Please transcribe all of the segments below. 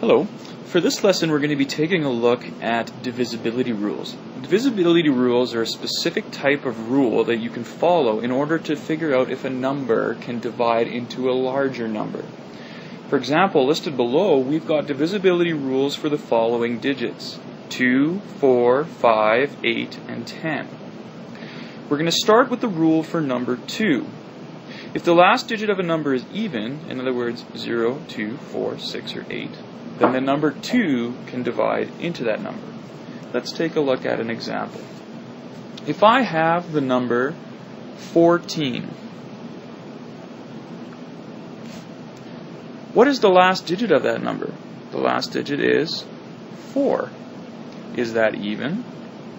Hello. For this lesson, we're going to be taking a look at divisibility rules. Divisibility rules are a specific type of rule that you can follow in order to figure out if a number can divide into a larger number. For example, listed below, we've got divisibility rules for the following digits: 2, 4, 5, 8, and 10. We're going to start with the rule for number 2. If the last digit of a number is even, in other words, 0, 2, 4, 6, or 8, then the number 2 can divide into that number. Let's take a look at an example. If I have the number 14, what is the last digit of that number? The last digit is 4. Is that even?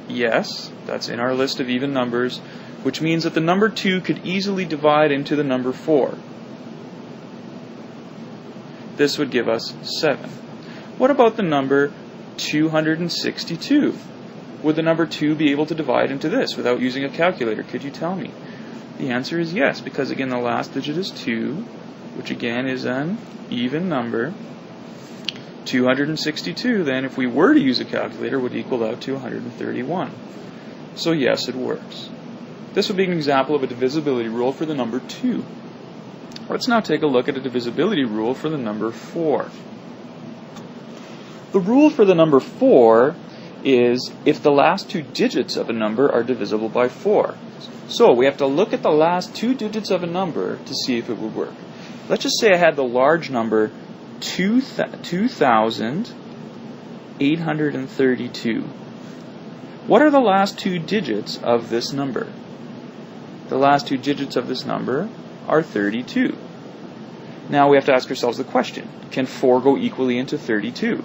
Yes, that's in our list of even numbers, which means that the number 2 could easily divide into the number 4. This would give us 7. What about the number 262? Would the number 2 be able to divide into this without using a calculator? Could you tell me? The answer is yes, because again the last digit is 2, which again is an even number. 262 then, if we were to use a calculator, would equal out to 131. So yes, it works. This would be an example of a divisibility rule for the number 2. Let's now take a look at a divisibility rule for the number 4. The rule for the number 4 is if the last 2 digits of a number are divisible by 4. So we have to look at the last 2 digits of a number to see if it would work. Let's just say I had the large number 2,832. What are the last 2 digits of this number? The last 2 digits of this number are 32. Now we have to ask ourselves the question, can 4 go equally into 32?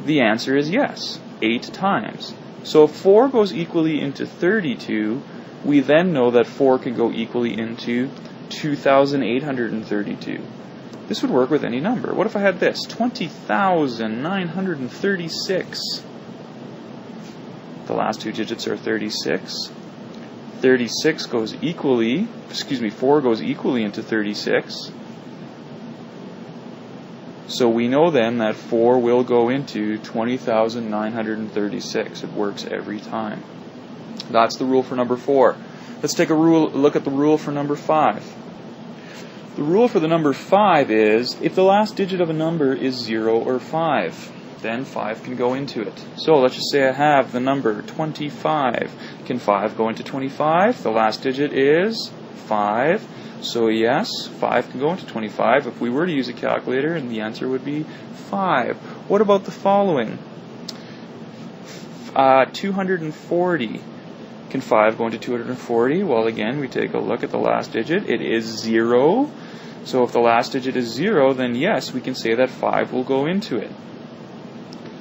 The answer is yes, 8 times. So if 4 goes equally into 32, we then know that 4 can go equally into 2,832. This would work with any number. What if I had this? 20,936. The last 2 digits are 36. 36 goes equally, 4 goes equally into 36. So we know then that 4 will go into 20,936. It works every time. That's the rule for number 4. Let's take a look at the rule for number 5. The rule for the number 5 is if the last digit of a number is 0 or 5, then 5 can go into it. So let's just say I have the number 25. Can 5 go into 25? The last digit is 5. So yes, 5 can go into 25 if we were to use a calculator, and the answer would be 5. What about the following? 240. Can 5 go into 240? Well, again, we take a look at the last digit. It is 0. So if the last digit is 0, then yes, we can say that 5 will go into it.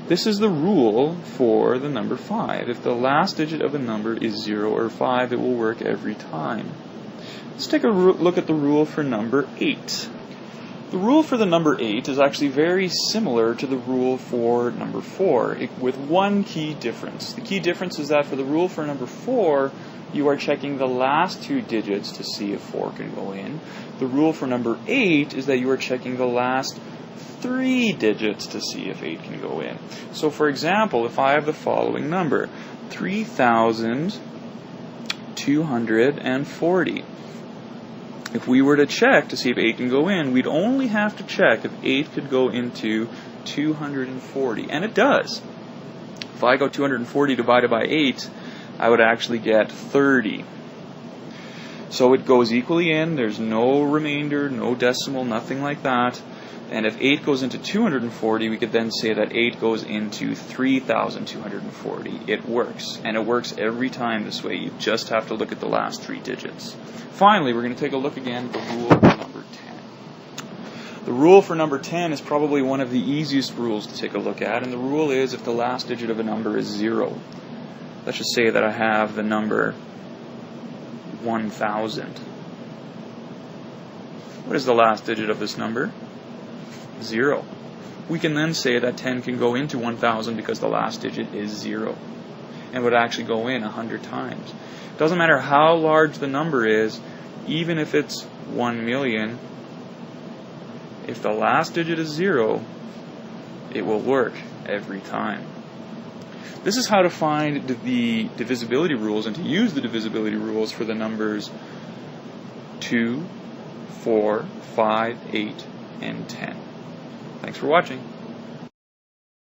This is the rule for the number 5. If the last digit of a number is 0 or 5, it will work every time. Let's take a look at the rule for number 8. The rule for the number 8 is actually very similar to the rule for number 4, with one key difference. The key difference is that for the rule for number 4, you are checking the last 2 digits to see if 4 can go in. The rule for number 8 is that you are checking the last 3 digits to see if 8 can go in. So for example, if I have the following number, 3,240. If we were to check to see if 8 can go in, we'd only have to check if 8 could go into 240. And it does. If I go 240 divided by 8, I would actually get 30. So it goes equally in. There's no remainder, no decimal, nothing like that. And if 8 goes into 240, we could then say that 8 goes into 3,240. It works. And it works every time this way. You just have to look at the last 3 digits. Finally, we're going to take a look again at the rule for number 10. The rule for number 10 is probably one of the easiest rules to take a look at. And the rule is if the last digit of a number is 0. Let's just say that I have the number 1,000. What is the last digit of this number? 0. We can then say that 10 can go into 1,000 because the last digit is 0 and would actually go in 100 times. It doesn't matter how large the number is, even if it's 1 million, If the last digit is 0, it will work every time. This is how to find the divisibility rules and to use the divisibility rules for the numbers 2, 4, 5, 8, and 10. Thanks for watching.